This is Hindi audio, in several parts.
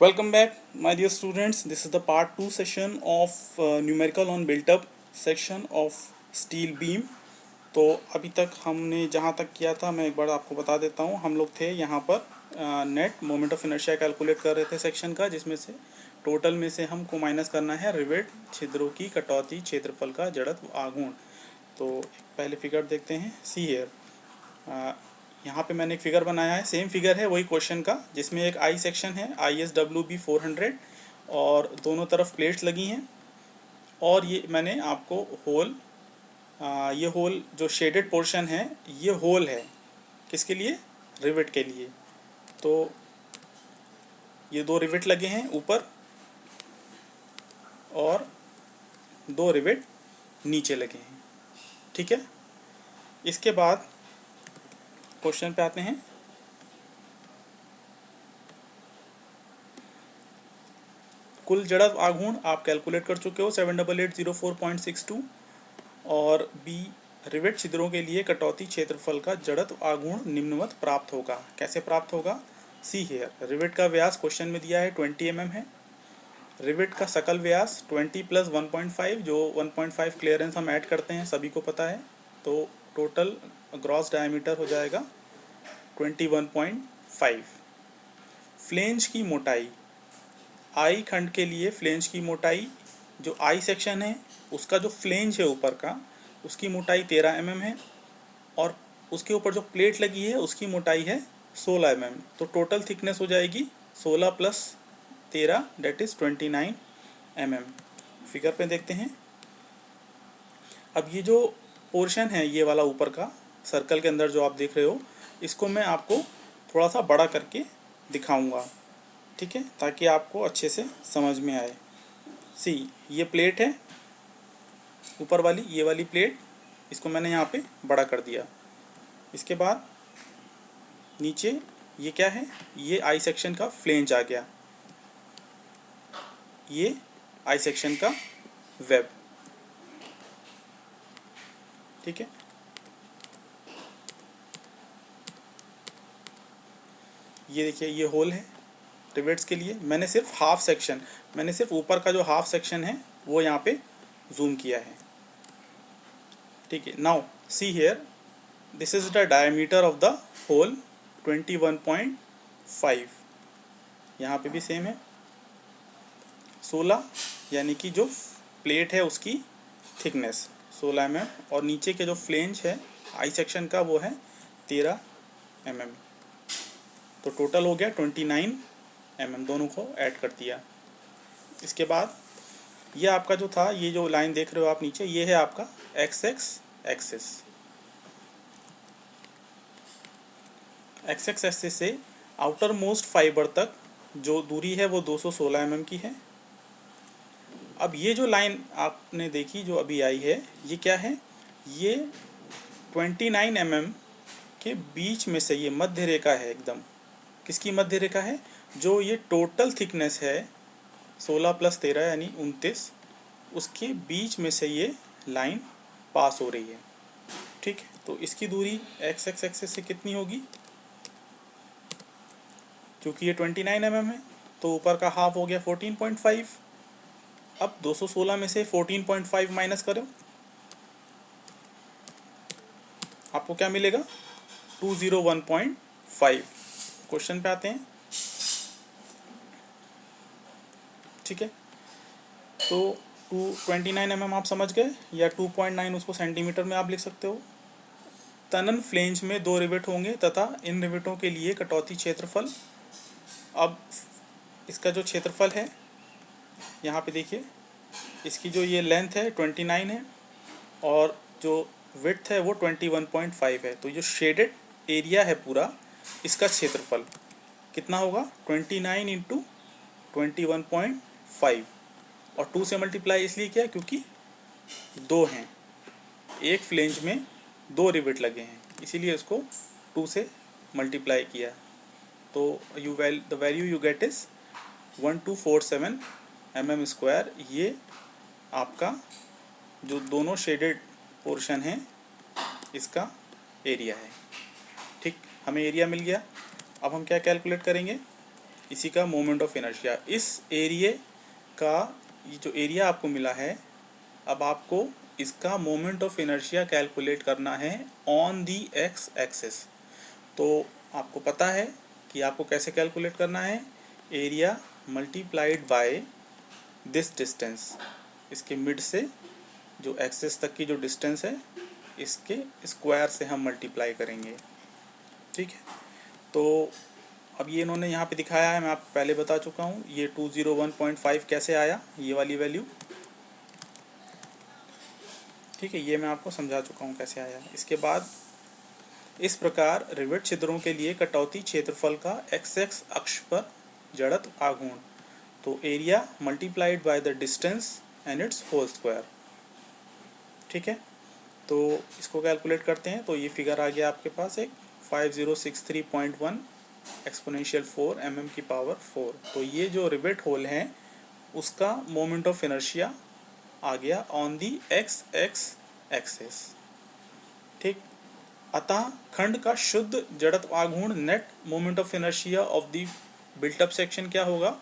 Welcome back, my dear students. This is the part 2 session of numerical on built up section of steel beam. तो अभी तक हमने जहाँ तक किया था मैं एक बार आपको बता देता हूँ। हम लोग थे यहाँ पर net moment of inertia calculate कर रहे थे सेक्शन का, जिसमें से टोटल में से हमको माइनस करना है रिवेट छिद्रों की कटौती क्षेत्रफल का जड़त्व आघूर्ण। तो पहले फिगर देखते हैं। सी हेयर, यहाँ पे मैंने एक फिगर बनाया है, सेम फिगर है वही क्वेश्चन का, जिसमें एक आई सेक्शन है ISWB 400 और दोनों तरफ प्लेट्स लगी हैं। और ये मैंने आपको होल, ये होल जो शेडेड पोर्शन है ये होल है किसके लिए? रिवेट के लिए। तो ये दो रिवेट लगे हैं ऊपर और दो रिवेट नीचे लगे हैं, ठीक है। इसके बाद क्वेश्चन पे आते हैं। कुल जड़त्व आघूर्ण आप कैलकुलेट कर चुके हो 78804.62 और बी रिवेट छिद्रों के लिए कटौती क्षेत्रफल का जड़त्व आघूर्ण निम्नवत प्राप्त होगा। कैसे प्राप्त होगा? सी हेयर, रिवेट का व्यास क्वेश्चन में दिया है 20 mm है। रिवेट का सकल व्यास 20 + 1.5, जो 1.5 क्लियरेंस हम ऐड करते हैं सभी को पता है, तो टोटल ग्रॉस डायमीटर हो जाएगा 21.5। फ्लेंज की मोटाई, आई खंड के लिए फ्लेंज की मोटाई, जो आई सेक्शन है उसका जो फ्लेंज है ऊपर का, उसकी मोटाई 13 mm है और उसके ऊपर जो प्लेट लगी है उसकी मोटाई है 16 mm। तो टोटल थिकनेस हो जाएगी 16 + 13 दैट इज 29 mm। फिगर पे देखते हैं। अब ये जो पोर्शन है ये वाला ऊपर का सर्कल के अंदर जो आप देख रहे हो, इसको मैं आपको थोड़ा सा बड़ा करके दिखाऊंगा, ठीक है, ताकि आपको अच्छे से समझ में आए। सी, ये प्लेट है ऊपर वाली, ये वाली प्लेट, इसको मैंने यहाँ पे बड़ा कर दिया। इसके बाद नीचे ये क्या है? ये आई सेक्शन का फ्लेंज आ गया, ये आई सेक्शन का वेब, ठीक है। ये देखिए ये होल है रिवेट्स के लिए। मैंने सिर्फ हाफ सेक्शन, मैंने सिर्फ ऊपर का जो हाफ सेक्शन है वो यहाँ पे जूम किया है, ठीक है। Now see here, this is the diameter of the hole 21.5। यहाँ पे भी सेम है 16, यानी कि जो प्लेट है उसकी थिकनेस 16 mm और नीचे के जो फ्लेंज है आई सेक्शन का वो है 13 mm। तो टोटल हो गया 29 mm, दोनों को ऐड कर दिया। इसके बाद ये आपका जो था, ये जो लाइन देख रहे हो आप नीचे, ये है आपका एक्स एक्सिस। एक्सिस से आउटर मोस्ट फाइबर तक जो दूरी है वो 216 mm की है। अब ये जो लाइन आपने देखी जो अभी आई है, ये क्या है? ये 29 mm के बीच में से ये मध्य रेखा है एकदम। किसकी मध्य रेखा है? जो ये टोटल थिकनेस है 16 + 13 यानी 29, उसके बीच में से ये लाइन पास हो रही है, ठीक है। तो इसकी दूरी एक्स एक्सिस से कितनी होगी? क्योंकि ये 29 mm है तो ऊपर का हाफ हो गया 14.5। अब 216 में से 14.5 माइनस करो, आपको क्या मिलेगा? 201.5। क्वेश्चन पे आते हैं, ठीक है। तो 229 mm आप समझ गए, या 2.9 उसको सेंटीमीटर में आप लिख सकते हो। तनन फ्लेंज में दो रिवेट होंगे तथा इन रिवेटों के लिए कटौती क्षेत्रफल। अब इसका जो क्षेत्रफल है यहाँ पे देखिए, इसकी जो ये लेंथ है 29 है और जो विड्थ है वो 21.5 है। तो जो शेडेड एरिया है पूरा, इसका क्षेत्रफल कितना होगा? 29 × 21.5 और 2 से मल्टीप्लाई इसलिए किया क्योंकि दो हैं, एक फ्लेंज में दो रिवेट लगे हैं, इसीलिए इसको 2 से मल्टीप्लाई किया। तो the value you get is 1247 mm²। ये आपका जो दोनों शेडेड पोर्शन है इसका एरिया है, ठीक। हमें एरिया मिल गया। अब हम क्या कैलकुलेट करेंगे? इसी का मोमेंट ऑफ इनर्शिया। इस एरिया का ये जो एरिया आपको मिला है, अब आपको इसका मोमेंट ऑफ इनर्शिया कैलकुलेट करना है ऑन दी एक्स एक्सिस। तो आपको पता है कि आपको कैसे कैलकुलेट करना है, area multiplied by this distance, इसके मिड से जो एक्सिस तक की जो डिस्टेंस है इसके स्क्वायर से हम मल्टीप्लाई करेंगे। ठीक है, तो अब ये इन्होंने यहाँ पे दिखाया है, मैं आपको पहले बता चुका हूँ। ये 201.5 कैसे आया, ये वाली वैल्यू, ठीक है, ये मैं आपको समझा चुका हूँ कैसे आया। इसके बाद इस प्रकार रिवेट छिद्रों के लिए कटौती क्षेत्रफल का एक्स एक्स अक्ष पर जड़त्व आघूर्ण, तो area multiplied by the distance and its whole square. ठीक है, तो इसको कैलकुलेट करते हैं। तो ये फिगर आ गया आपके पास एक 5063.1 एक्सपोनेंशियल 4 mm की पावर 4। तो ये जो रिवेट होल है उसका मोमेंट ऑफ इनर्शिया आ गया on the x x axis. ठीक, अतः खंड का शुद्ध जड़त्व आघूर्ण net moment of inertia of the built up section क्या होगा,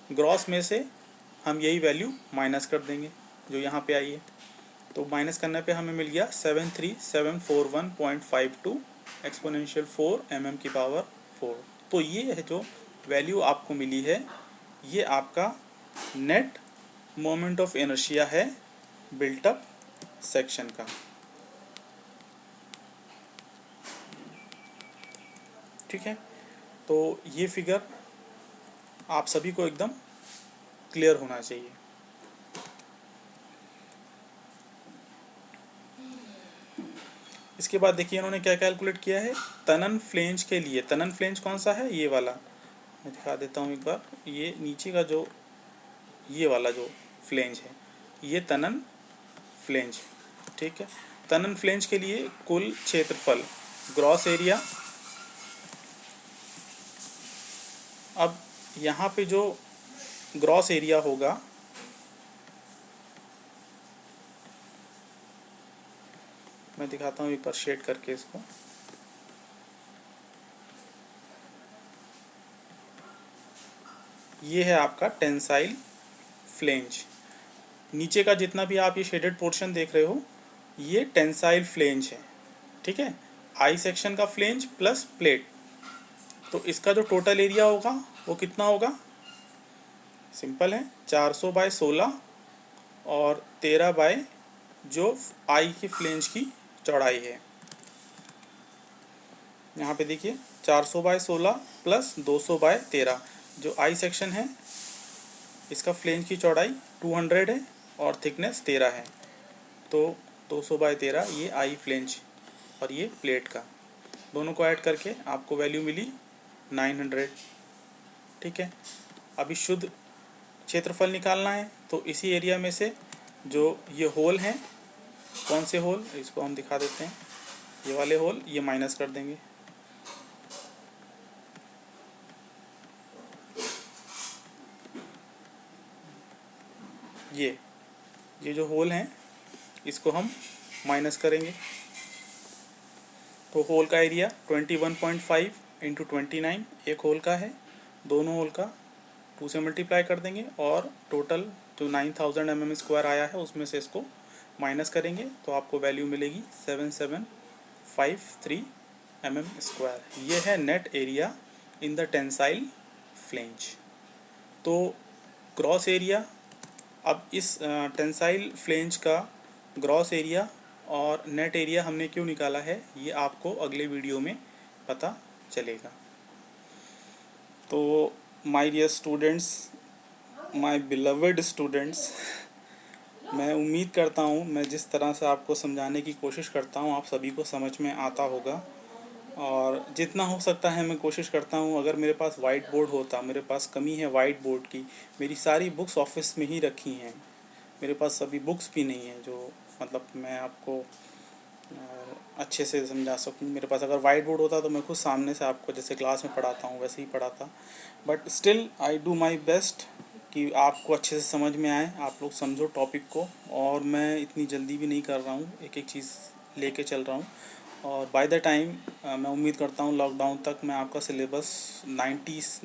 ग्रॉस में से हम यही वैल्यू माइनस कर देंगे जो यहाँ पे आई है। तो माइनस करने पे हमें मिल गया 73741.52 एक्सपोनेंशियल 4 mm की पावर 4। तो ये है जो वैल्यू आपको मिली है, ये आपका नेट मोमेंट ऑफ इनर्शिया है बिल्टअप सेक्शन का। ठीक है, तो ये फिगर आप सभी को एकदम क्लियर होना चाहिए। इसके बाद देखिए इन्होंने क्या कैलकुलेट किया है, तनन फ्लेंज के लिए। तनन फ्लेंज कौन सा है, ये वाला मैं दिखा देता हूँ एक बार। ये नीचे का जो ये वाला जो फ्लेंज है ये तनन फ्लेंज। ठीक है, तनन फ्लेंज के लिए कुल क्षेत्रफल ग्रॉस एरिया, अब यहाँ पे जो ग्रॉस एरिया होगा मैं दिखाता हूँ एक बार शेड करके इसको। ये है आपका टेंसाइल फ्लेंज, नीचे का जितना भी आप ये शेडेड पोर्शन देख रहे हो ये टेंसाइल फ्लेंज है। ठीक है, आई सेक्शन का फ्लेंज प्लस प्लेट, तो इसका जो टोटल एरिया होगा वो कितना होगा, सिंपल है 400/16 और 13 बाय जो आई की फ्लेंज की चौड़ाई है। यहाँ पे देखिए 400/16 प्लस 200/13, जो आई सेक्शन है इसका फ्लेंज की चौड़ाई 200 है और थिकनेस 13 है, तो 200/13 ये आई फ्लेंज और ये प्लेट का, दोनों को ऐड करके आपको वैल्यू मिली 900। ठीक है, अभी शुद्ध क्षेत्रफल निकालना है, तो इसी एरिया में से जो ये होल हैं, कौन से होल, इसको हम दिखा देते हैं, ये वाले होल ये माइनस कर देंगे। ये जो होल हैं इसको हम माइनस करेंगे, तो होल का एरिया 21.5 इंटू 29 एक होल का है, दोनों होल का 2 से मल्टीप्लाई कर देंगे और टोटल जो 9000 mm स्क्वायर आया है उसमें से इसको माइनस करेंगे, तो आपको वैल्यू मिलेगी 7753 mm स्क्वायर। ये है net area in the tensile flange. तो ग्रॉस एरिया, अब इस टेंसाइल फ्लेंज का ग्रॉस एरिया और नेट एरिया हमने क्यों निकाला है ये आपको अगले वीडियो में पता चलेगा। तो my dear students, my beloved students, मैं उम्मीद करता हूँ मैं जिस तरह से आपको समझाने की कोशिश करता हूँ आप सभी को समझ में आता होगा, और जितना हो सकता है मैं कोशिश करता हूँ। अगर मेरे पास वाइट बोर्ड होता, मेरे पास कमी है वाइट बोर्ड की, मेरी सारी बुक्स ऑफिस में ही रखी हैं, मेरे पास सभी बुक्स भी नहीं है जो मतलब मैं आपको अच्छे से समझा सकूँ। मेरे पास अगर वाइट बोर्ड होता तो मैं खुद सामने से आपको जैसे क्लास में पढ़ाता हूँ वैसे ही पढ़ाता, but still I do my best कि आपको अच्छे से समझ में आए, आप लोग समझो टॉपिक को। और मैं इतनी जल्दी भी नहीं कर रहा हूँ, एक एक चीज़ लेके चल रहा हूँ, और बाय द टाइम मैं उम्मीद करता हूँ लॉकडाउन तक मैं आपका सिलेबस 90